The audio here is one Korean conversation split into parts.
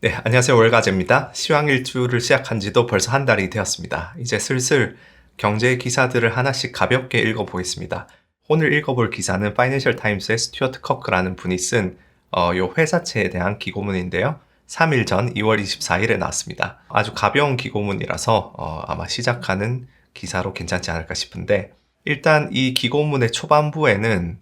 네, 안녕하세요. 월가제입니다. 시황일주를 시작한 지도 벌써 한 달이 되었습니다. 이제 슬슬 경제 기사들을 하나씩 가볍게 읽어보겠습니다. 오늘 읽어볼 기사는 파이낸셜 타임스의 스튜어트 커크라는 분이 쓴 요 회사채에 대한 기고문인데요. 3일 전 2월 24일에 나왔습니다. 아주 가벼운 기고문이라서 아마 시작하는 기사로 괜찮지 않을까 싶은데, 일단 이 기고문의 초반부에는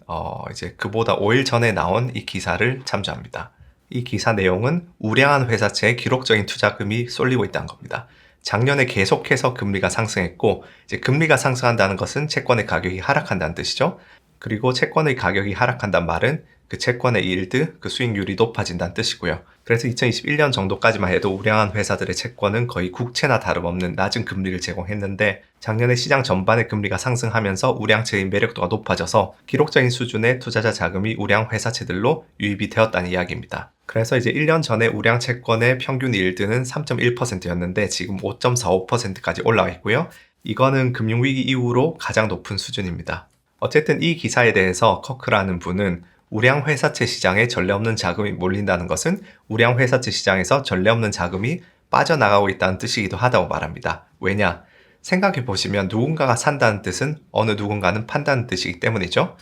이제 그보다 5일 전에 나온 이 기사를 참조합니다. 이 기사 내용은 우량한 회사채에 기록적인 투자금이 쏠리고 있다는 겁니다. 작년에 계속해서 금리가 상승했고, 이제 금리가 상승한다는 것은 채권의 가격이 하락한다는 뜻이죠. 그리고 채권의 가격이 하락한다는 말은 그 채권의 일드, 그 수익률이 높아진다는 뜻이고요. 그래서 2021년 정도까지만 해도 우량한 회사들의 채권은 거의 국채나 다름없는 낮은 금리를 제공했는데, 작년에 시장 전반의 금리가 상승하면서 우량채의 매력도가 높아져서 기록적인 수준의 투자자 자금이 우량 회사채들로 유입이 되었다는 이야기입니다. 그래서 이제 1년 전에 우량 채권의 평균 일드는 3.1%였는데 지금 5.45%까지 올라와 있고요. 이거는 금융위기 이후로 가장 높은 수준입니다. 어쨌든 이 기사에 대해서 커크라는 분은 우량 회사채 시장에 전례 없는 자금이 몰린다는 것은 우량 회사채 시장에서 전례 없는 자금이 빠져나가고 있다는 뜻이기도 하다고 말합니다. 왜냐? 생각해 보시면 누군가가 산다는 뜻은 어느 누군가는 판다는 뜻이기 때문이죠.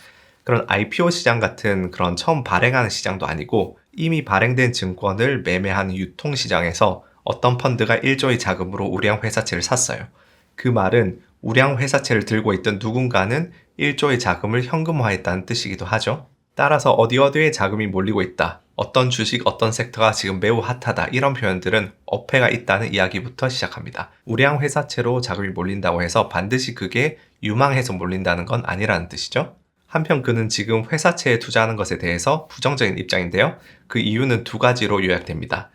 그런 IPO 시장 같은 그런 처음 발행하는 시장도 아니고 이미 발행된 증권을 매매하는 유통시장에서 어떤 펀드가 1조의 자금으로 우량 회사채를 샀어요. 그 말은 우량 회사채를 들고 있던 누군가는 1조의 자금을 현금화했다는 뜻이기도 하죠. 따라서 어디에 자금이 몰리고 있다, 어떤 주식, 어떤 섹터가 지금 매우 핫하다, 이런 표현들은 어폐가 있다는 이야기부터 시작합니다. 우량 회사채로 자금이 몰린다고 해서 반드시 그게 유망해서 몰린다는 건 아니라는 뜻이죠. 한편 그는 지금 회사채에 투자하는 것에 대해서 부정적인 입장인데요. 그 이유는 두 가지로 요약됩니다.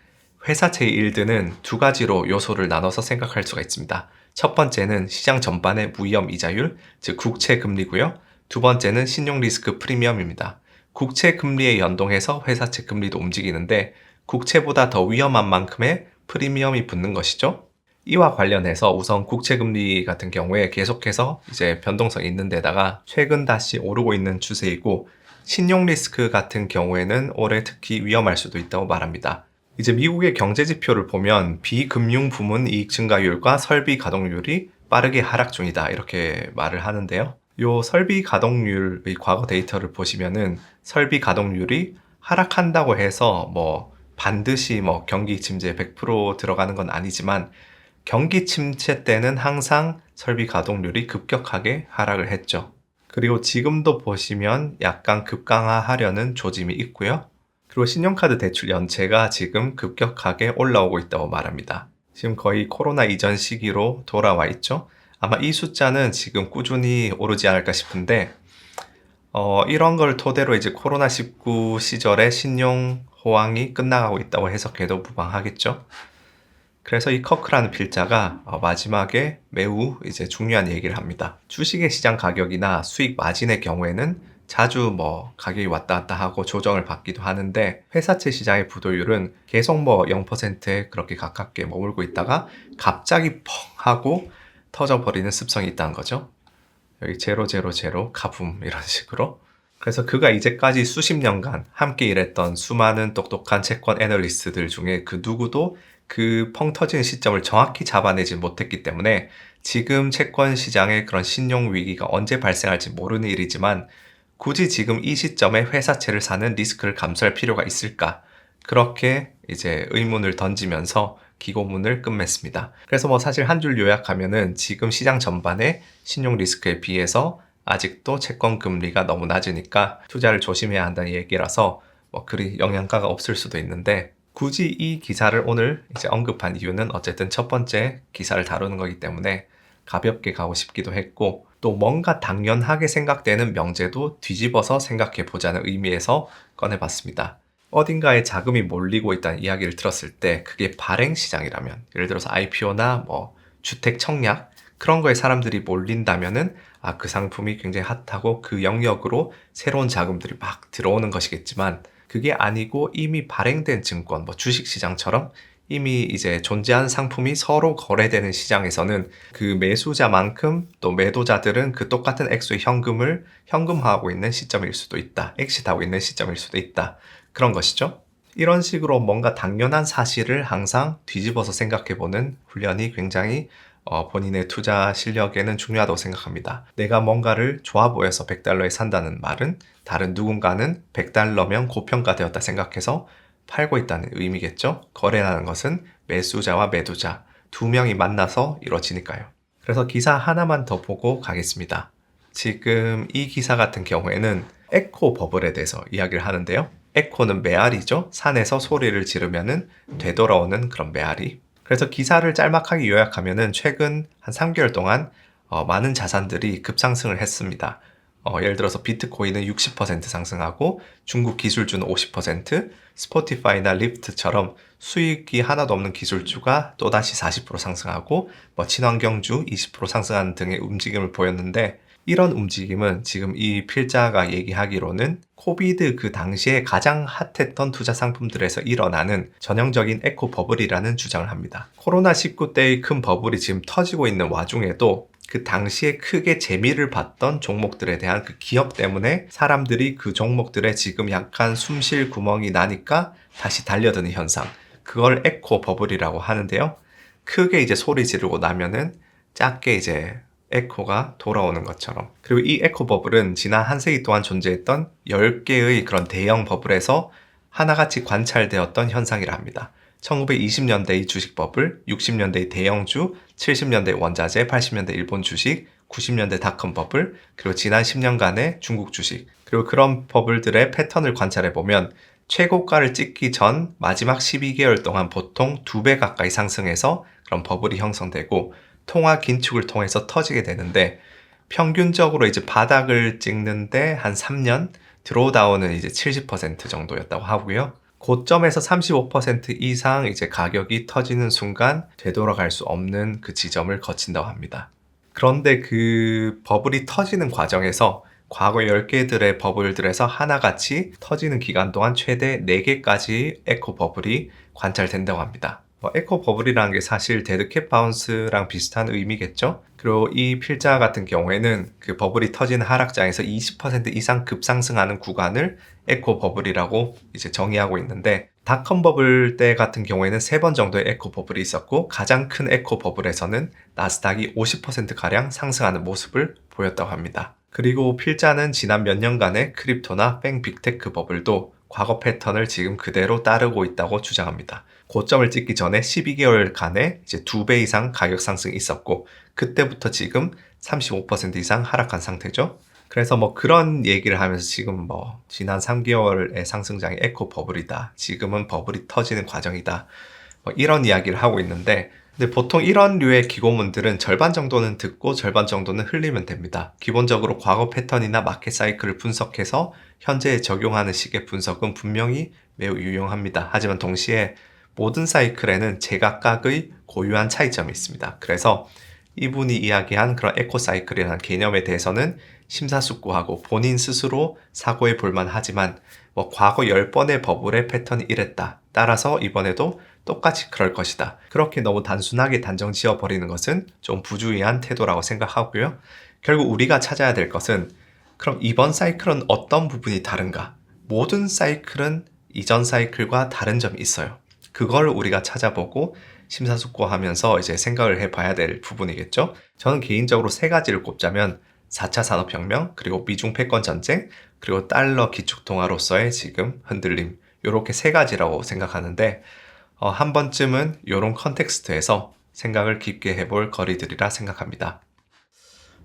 회사채의 일드는 두 가지로 요소를 나눠서 생각할 수가 있습니다. 첫 번째는 시장 전반의 무위험 이자율, 즉 국채 금리고요. 두 번째는 신용 리스크 프리미엄입니다. 국채 금리에 연동해서 회사채 금리도 움직이는데 국채보다 더 위험한 만큼의 프리미엄이 붙는 것이죠. 이와 관련해서 우선 국채금리 같은 경우에 계속해서 이제 변동성이 있는 데다가 최근 다시 오르고 있는 추세이고, 신용 리스크 같은 경우에는 올해 특히 위험할 수도 있다고 말합니다. 이제 미국의 경제 지표를 보면 비금융 부문 이익 증가율과 설비 가동률이 빠르게 하락 중이다, 이렇게 말을 하는데요. 요 설비 가동률의 과거 데이터를 보시면은 설비 가동률이 하락한다고 해서 반드시 경기 침체에 100% 들어가는 건 아니지만, 경기 침체 때는 항상 설비 가동률이 급격하게 하락을 했죠. 그리고 지금도 보시면 약간 급강하하려는 조짐이 있고요. 그리고 신용카드 대출 연체가 지금 급격하게 올라오고 있다고 말합니다. 지금 거의 코로나 이전 시기로 돌아와 있죠. 아마 이 숫자는 지금 꾸준히 오르지 않을까 싶은데, 이런 걸 토대로 이제 코로나19 시절의 신용 호황이 끝나가고 있다고 해석해도 무방하겠죠. 그래서 이 커크라는 필자가 마지막에 매우 이제 중요한 얘기를 합니다. 주식의 시장 가격이나 수익 마진의 경우에는 자주 가격이 왔다 갔다 하고 조정을 받기도 하는데, 회사채 시장의 부도율은 계속 0%에 그렇게 가깝게 머물고 있다가 갑자기 펑 하고 터져버리는 습성이 있다는 거죠. 여기 000 가붐 이런 식으로. 그래서 그가 이제까지 수십 년간 함께 일했던 수많은 똑똑한 채권 애널리스트들 중에 그 누구도 그 펑 터지는 시점을 정확히 잡아내지 못했기 때문에 지금 채권 시장의 그런 신용 위기가 언제 발생할지 모르는 일이지만, 굳이 지금 이 시점에 회사채를 사는 리스크를 감수할 필요가 있을까? 그렇게 이제 의문을 던지면서 기고문을 끝맺습니다. 그래서 사실 한 줄 요약하면은 지금 시장 전반의 신용 리스크에 비해서 아직도 채권 금리가 너무 낮으니까 투자를 조심해야 한다는 얘기라서 그리 영향가가 없을 수도 있는데, 굳이 이 기사를 오늘 이제 언급한 이유는 어쨌든 첫 번째 기사를 다루는 거기 때문에 가볍게 가고 싶기도 했고, 또 뭔가 당연하게 생각되는 명제도 뒤집어서 생각해 보자는 의미에서 꺼내봤습니다. 어딘가에 자금이 몰리고 있다는 이야기를 들었을 때 그게 발행 시장이라면, 예를 들어서 IPO나 주택 청약 그런 거에 사람들이 몰린다면은 그 상품이 굉장히 핫하고 그 영역으로 새로운 자금들이 막 들어오는 것이겠지만, 그게 아니고 이미 발행된 증권, 주식시장처럼 이미 이제 존재하는 상품이 서로 거래되는 시장에서는 그 매수자만큼 또 매도자들은 그 똑같은 액수의 현금을 현금화하고 있는 시점일 수도 있다. 엑시트하고 있는 시점일 수도 있다. 그런 것이죠. 이런 식으로 뭔가 당연한 사실을 항상 뒤집어서 생각해보는 훈련이 굉장히 본인의 투자 실력에는 중요하다고 생각합니다. 내가 뭔가를 좋아 보여서 100달러에 산다는 말은 다른 누군가는 100달러면 고평가되었다 생각해서 팔고 있다는 의미겠죠? 거래라는 것은 매수자와 매도자 두 명이 만나서 이루어지니까요. 그래서 기사 하나만 더 보고 가겠습니다. 지금 이 기사 같은 경우에는 에코 버블에 대해서 이야기를 하는데요. 에코는 메아리죠. 산에서 소리를 지르면은 되돌아오는 그런 메아리. 그래서 기사를 짤막하게 요약하면은 최근 한 3개월 동안 많은 자산들이 급상승을 했습니다. 예를 들어서 비트코인은 60% 상승하고 중국 기술주는 50%, 스포티파이나 리프트처럼 수익이 하나도 없는 기술주가 또다시 40% 상승하고 친환경주 20% 상승하는 등의 움직임을 보였는데 이런 움직임은 지금 이 필자가 얘기하기로는 코비드 그 당시에 가장 핫했던 투자 상품들에서 일어나는 전형적인 에코 버블이라는 주장을 합니다. 코로나19 때의 큰 버블이 지금 터지고 있는 와중에도 그 당시에 크게 재미를 봤던 종목들에 대한 그 기업 때문에 사람들이 그 종목들에 지금 약간 숨쉴 구멍이 나니까 다시 달려드는 현상. 그걸 에코 버블이라고 하는데요. 크게 이제 소리 지르고 나면은 작게 이제 에코가 돌아오는 것처럼. 그리고 이 에코 버블은 지난 한 세기 동안 존재했던 10개의 그런 대형 버블에서 하나같이 관찰되었던 현상이라 합니다. 1920년대의 주식 버블, 60년대의 대형주, 70년대 원자재, 80년대 일본 주식, 90년대 닷컴 버블, 그리고 지난 10년간의 중국 주식. 그리고 그런 버블들의 패턴을 관찰해보면 최고가를 찍기 전 마지막 12개월 동안 보통 2배 가까이 상승해서 그런 버블이 형성되고 통화 긴축을 통해서 터지게 되는데 평균적으로 이제 바닥을 찍는데 한 3년, 드로우다운은 이제 70% 정도였다고 하고요. 고점에서 35% 이상 이제 가격이 터지는 순간 되돌아갈 수 없는 그 지점을 거친다고 합니다. 그런데 그 버블이 터지는 과정에서 과거 10개들의 버블들에서 하나같이 터지는 기간 동안 최대 4개까지 에코 버블이 관찰된다고 합니다. 에코 버블이라는 게 사실 데드캣 바운스랑 비슷한 의미겠죠? 그리고 이 필자 같은 경우에는 그 버블이 터지는 하락장에서 20% 이상 급상승하는 구간을 에코 버블이라고 이제 정의하고 있는데 닷컴 버블 때 같은 경우에는 3번 정도의 에코 버블이 있었고 가장 큰 에코 버블에서는 나스닥이 50%가량 상승하는 모습을 보였다고 합니다. 그리고 필자는 지난 몇 년간의 크립토나 뺑 빅테크 버블도 과거 패턴을 지금 그대로 따르고 있다고 주장합니다. 고점을 찍기 전에 12개월간에 이제 2배 이상 가격 상승이 있었고 그때부터 지금 35% 이상 하락한 상태죠. 그래서 그런 얘기를 하면서 지금 지난 3개월의 상승장이 에코 버블이다. 지금은 버블이 터지는 과정이다. 이런 이야기를 하고 있는데 근데 보통 이런 류의 기고문들은 절반 정도는 듣고 절반 정도는 흘리면 됩니다. 기본적으로 과거 패턴이나 마켓 사이클을 분석해서 현재에 적용하는 식의 분석은 분명히 매우 유용합니다. 하지만 동시에 모든 사이클에는 제각각의 고유한 차이점이 있습니다. 그래서 이분이 이야기한 그런 에코 사이클이라는 개념에 대해서는 심사숙고하고 본인 스스로 사고해 볼만 하지만 과거 10번의 버블의 패턴이 이랬다. 따라서 이번에도 똑같이 그럴 것이다. 그렇게 너무 단순하게 단정 지어버리는 것은 좀 부주의한 태도라고 생각하고요. 결국 우리가 찾아야 될 것은 그럼 이번 사이클은 어떤 부분이 다른가? 모든 사이클은 이전 사이클과 다른 점이 있어요. 그걸 우리가 찾아보고 심사숙고하면서 이제 생각을 해봐야 될 부분이겠죠. 저는 개인적으로 3가지를 꼽자면 4차 산업혁명, 그리고 미중 패권 전쟁, 그리고 달러 기축통화로서의 지금 흔들림 이렇게 3가지라고 생각하는데 한 번쯤은 이런 컨텍스트에서 생각을 깊게 해볼 거리들이라 생각합니다.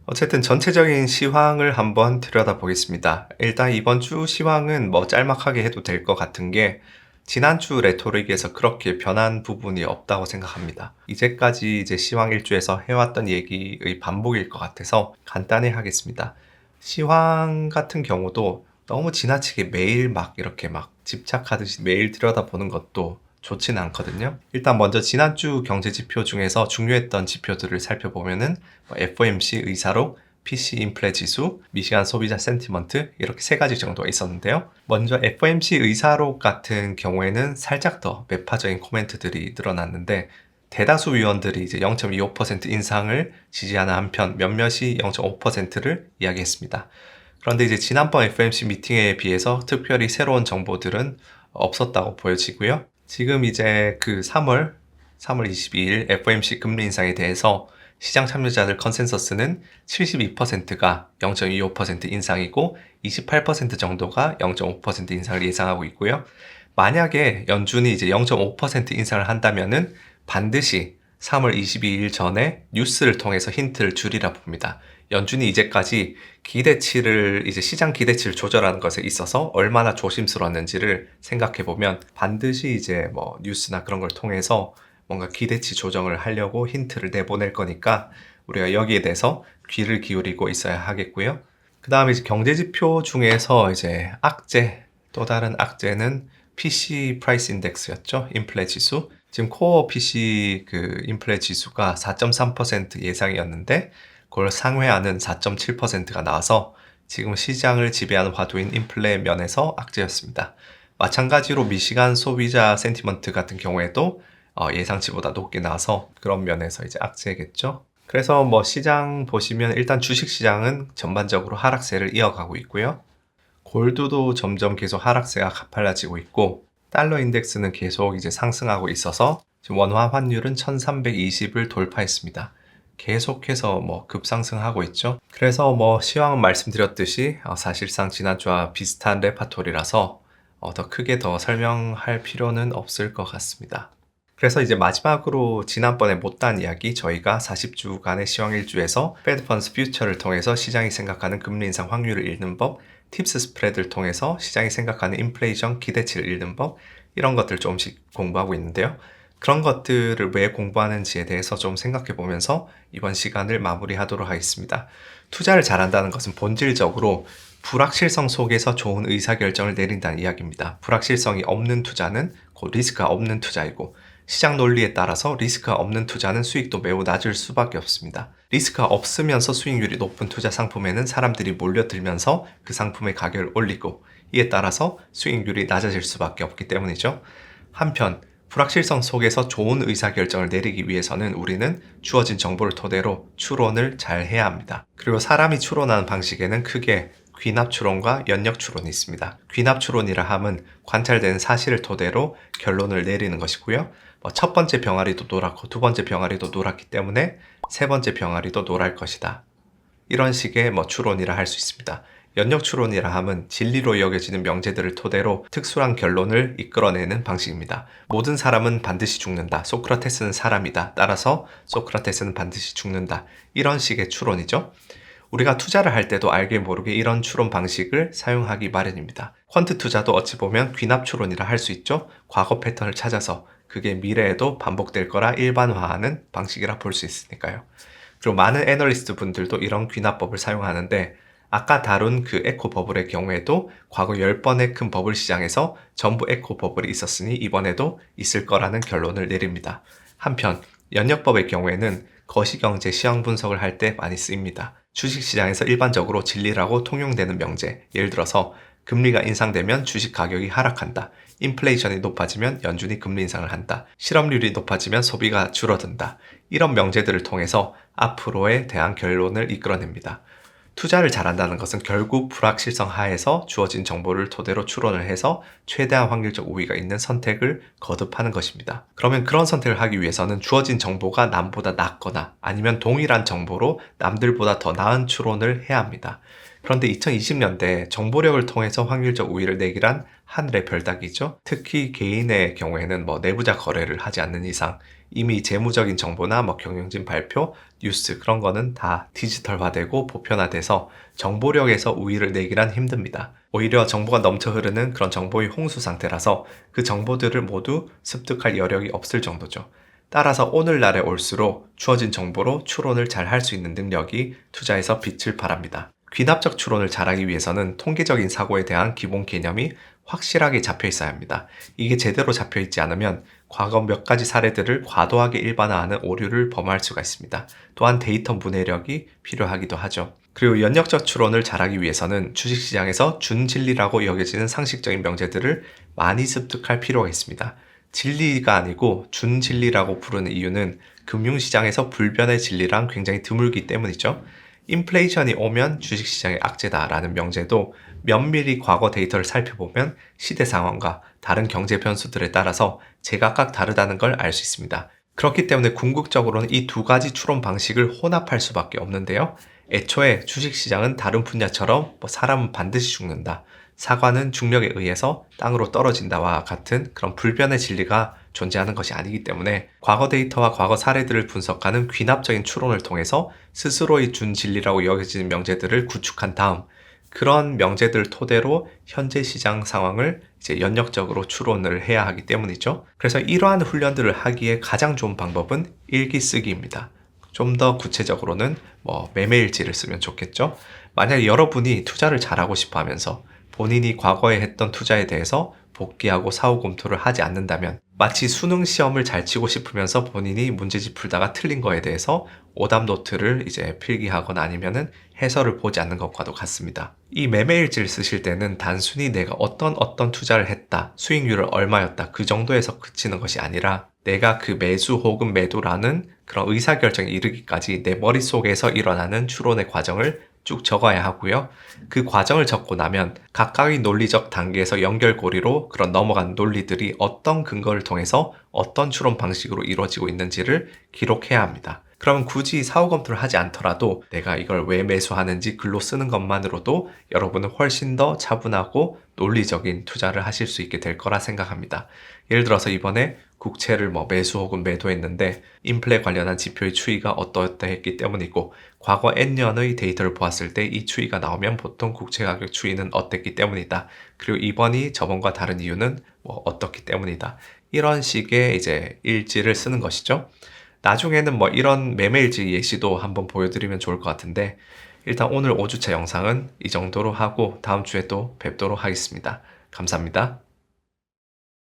어쨌든 전체적인 시황을 한번 들여다보겠습니다. 일단 이번 주 시황은 짤막하게 해도 될 것 같은 게 지난주 레토릭에서 그렇게 변한 부분이 없다고 생각합니다. 이제까지 이제 시황 일주에서 해왔던 얘기의 반복일 것 같아서 간단히 하겠습니다. 시황 같은 경우도 너무 지나치게 매일 이렇게 집착하듯이 매일 들여다보는 것도 좋지는 않거든요. 일단 먼저 지난주 경제 지표 중에서 중요했던 지표들을 살펴보면은 FOMC 의사록, PC 인플레 지수, 미시간 소비자 센티먼트 이렇게 3가지 정도가 있었는데요. 먼저 FOMC 의사록 같은 경우에는 살짝 더 매파적인 코멘트들이 늘어났는데 대다수 위원들이 이제 0.25% 인상을 지지하는 한편 몇몇이 0.5%를 이야기했습니다. 그런데 이제 지난번 FOMC 미팅에 비해서 특별히 새로운 정보들은 없었다고 보여지고요. 지금 이제 그 3월 22일 FOMC 금리 인상에 대해서 시장 참여자들 컨센서스는 72%가 0.25% 인상이고 28% 정도가 0.5% 인상을 예상하고 있고요. 만약에 연준이 이제 0.5% 인상을 한다면은 반드시 3월 22일 전에 뉴스를 통해서 힌트를 주리라 봅니다. 연준이 이제까지 이제 시장 기대치를 조절하는 것에 있어서 얼마나 조심스러웠는지를 생각해 보면 반드시 이제 뭐 뉴스나 그런 걸 통해서 뭔가 기대치 조정을 하려고 힌트를 내보낼 거니까 우리가 여기에 대해서 귀를 기울이고 있어야 하겠고요. 그 다음에 이제 경제지표 중에서 이제 또 다른 악재는 PC 프라이스 인덱스였죠. 인플레 지수. 지금 코어 PC 그 인플레 지수가 4.3% 예상이었는데 그걸 상회하는 4.7%가 나와서 지금 시장을 지배하는 화두인 인플레 면에서 악재였습니다. 마찬가지로 미시간 소비자 센티먼트 같은 경우에도 예상치보다 높게 나와서 그런 면에서 이제 악재겠죠. 그래서 뭐 시장 보시면 일단 주식 시장은 전반적으로 하락세를 이어가고 있고요. 골드도 점점 계속 하락세가 가팔라지고 있고 달러 인덱스는 계속 이제 상승하고 있어서 지금 원화 환율은 1320을 돌파했습니다. 계속해서 뭐 급상승하고 있죠. 그래서 뭐 시황은 말씀드렸듯이 사실상 지난주와 비슷한 레파토리라서 더 크게 더 설명할 필요는 없을 것 같습니다. 그래서 이제 마지막으로 지난번에 못다한 이야기 저희가 40주간의 시황일주에서 페드 펀드 퓨처를 통해서 시장이 생각하는 금리 인상 확률을 읽는 법, 팁스 스프레드를 통해서 시장이 생각하는 인플레이션 기대치를 읽는 법, 이런 것들 조금씩 공부하고 있는데요. 그런 것들을 왜 공부하는지에 대해서 좀 생각해 보면서 이번 시간을 마무리하도록 하겠습니다. 투자를 잘한다는 것은 본질적으로 불확실성 속에서 좋은 의사결정을 내린다는 이야기입니다. 불확실성이 없는 투자는 곧 리스크가 없는 투자이고 시장 논리에 따라서 리스크가 없는 투자는 수익도 매우 낮을 수밖에 없습니다. 리스크가 없으면서 수익률이 높은 투자 상품에는 사람들이 몰려들면서 그 상품의 가격을 올리고 이에 따라서 수익률이 낮아질 수밖에 없기 때문이죠. 한편 불확실성 속에서 좋은 의사결정을 내리기 위해서는 우리는 주어진 정보를 토대로 추론을 잘 해야 합니다. 그리고 사람이 추론하는 방식에는 크게 귀납 추론과 연역 추론이 있습니다. 귀납 추론이라 함은 관찰되는 사실을 토대로 결론을 내리는 것이고요. 첫 번째 병아리도 노랗고 두 번째 병아리도 노랗기 때문에 세 번째 병아리도 노랄 것이다. 이런 식의 추론이라 할 수 있습니다. 연역 추론이라 함은 진리로 여겨지는 명제들을 토대로 특수한 결론을 이끌어내는 방식입니다. 모든 사람은 반드시 죽는다. 소크라테스는 사람이다. 따라서 소크라테스는 반드시 죽는다. 이런 식의 추론이죠. 우리가 투자를 할 때도 알게 모르게 이런 추론 방식을 사용하기 마련입니다. 퀀트 투자도 어찌 보면 귀납 추론이라 할 수 있죠. 과거 패턴을 찾아서 그게 미래에도 반복될 거라 일반화하는 방식이라 볼 수 있으니까요. 그리고 많은 애널리스트 분들도 이런 귀납법을 사용하는데 아까 다룬 그 에코 버블의 경우에도 과거 10번의 큰 버블 시장에서 전부 에코 버블이 있었으니 이번에도 있을 거라는 결론을 내립니다. 한편 연역법의 경우에는 거시경제 시황 분석을 할 때 많이 쓰입니다. 주식시장에서 일반적으로 진리라고 통용되는 명제, 예를 들어서 금리가 인상되면 주식 가격이 하락한다. 인플레이션이 높아지면 연준이 금리 인상을 한다. 실업률이 높아지면 소비가 줄어든다. 이런 명제들을 통해서 앞으로에 대한 결론을 이끌어냅니다. 투자를 잘한다는 것은 결국 불확실성 하에서 주어진 정보를 토대로 추론을 해서 최대한 확률적 우위가 있는 선택을 거듭하는 것입니다. 그러면 그런 선택을 하기 위해서는 주어진 정보가 남보다 낫거나 아니면 동일한 정보로 남들보다 더 나은 추론을 해야 합니다. 그런데 2020년대 정보력을 통해서 확률적 우위를 내기란 하늘의 별따기죠. 특히 개인의 경우에는 내부자 거래를 하지 않는 이상 이미 재무적인 정보나 경영진 발표, 뉴스 그런 거는 다 디지털화되고 보편화돼서 정보력에서 우위를 내기란 힘듭니다. 오히려 정보가 넘쳐 흐르는 그런 정보의 홍수 상태라서 그 정보들을 모두 습득할 여력이 없을 정도죠. 따라서 오늘날에 올수록 주어진 정보로 추론을 잘 할 수 있는 능력이 투자에서 빛을 발합니다. 귀납적 추론을 잘하기 위해서는 통계적인 사고에 대한 기본 개념이 확실하게 잡혀 있어야 합니다. 이게 제대로 잡혀 있지 않으면 과거 몇 가지 사례들을 과도하게 일반화하는 오류를 범할 수가 있습니다. 또한 데이터 문해력이 필요하기도 하죠. 그리고 연역적 추론을 잘하기 위해서는 주식시장에서 준진리라고 여겨지는 상식적인 명제들을 많이 습득할 필요가 있습니다. 진리가 아니고 준진리라고 부르는 이유는 금융시장에서 불변의 진리랑 굉장히 드물기 때문이죠. 인플레이션이 오면 주식시장의 악재다라는 명제도 면밀히 과거 데이터를 살펴보면 시대 상황과 다른 경제 변수들에 따라서 제각각 다르다는 걸 알 수 있습니다. 그렇기 때문에 궁극적으로는 이 두 가지 추론 방식을 혼합할 수밖에 없는데요. 애초에 주식시장은 다른 분야처럼 사람은 반드시 죽는다, 사과는 중력에 의해서 땅으로 떨어진다와 같은 그런 불변의 진리가 존재하는 것이 아니기 때문에 과거 데이터와 과거 사례들을 분석하는 귀납적인 추론을 통해서 스스로의 준 진리라고 여겨지는 명제들을 구축한 다음, 그런 명제들을 토대로 현재 시장 상황을 이제 연역적으로 추론을 해야 하기 때문이죠. 그래서 이러한 훈련들을 하기에 가장 좋은 방법은 일기 쓰기입니다. 좀 더 구체적으로는 매매일지를 쓰면 좋겠죠. 만약에 여러분이 투자를 잘하고 싶어 하면서 본인이 과거에 했던 투자에 대해서 복귀하고 사후 검토를 하지 않는다면, 마치 수능 시험을 잘 치고 싶으면서 본인이 문제집 풀다가 틀린 거에 대해서 오답 노트를 이제 필기하거나 아니면은 해설을 보지 않는 것과도 같습니다. 이 매매일지를 쓰실 때는 단순히 내가 어떤 투자를 했다, 수익률을 얼마였다, 그 정도에서 그치는 것이 아니라 내가 그 매수 혹은 매도라는 그런 의사결정에 이르기까지 내 머릿속에서 일어나는 추론의 과정을 쭉 적어야 하고요. 그 과정을 적고 나면 각각의 논리적 단계에서 연결고리로 그런 넘어간 논리들이 어떤 근거를 통해서 어떤 추론 방식으로 이루어지고 있는지를 기록해야 합니다. 그러면 굳이 사후 검토를 하지 않더라도 내가 이걸 왜 매수하는지 글로 쓰는 것만으로도 여러분은 훨씬 더 차분하고 논리적인 투자를 하실 수 있게 될 거라 생각합니다. 예를 들어서 이번에 국채를 매수 혹은 매도했는데 인플레 관련한 지표의 추이가 어떠했기 때문이고, 과거 N년의 데이터를 보았을 때 이 추이가 나오면 보통 국채 가격 추이는 어땠기 때문이다. 그리고 이번이 저번과 다른 이유는 어떻기 때문이다. 이런 식의 이제 일지를 쓰는 것이죠. 나중에는 이런 매매일지 예시도 한번 보여드리면 좋을 것 같은데, 일단 오늘 5주차 영상은 이 정도로 하고 다음 주에 또 뵙도록 하겠습니다. 감사합니다.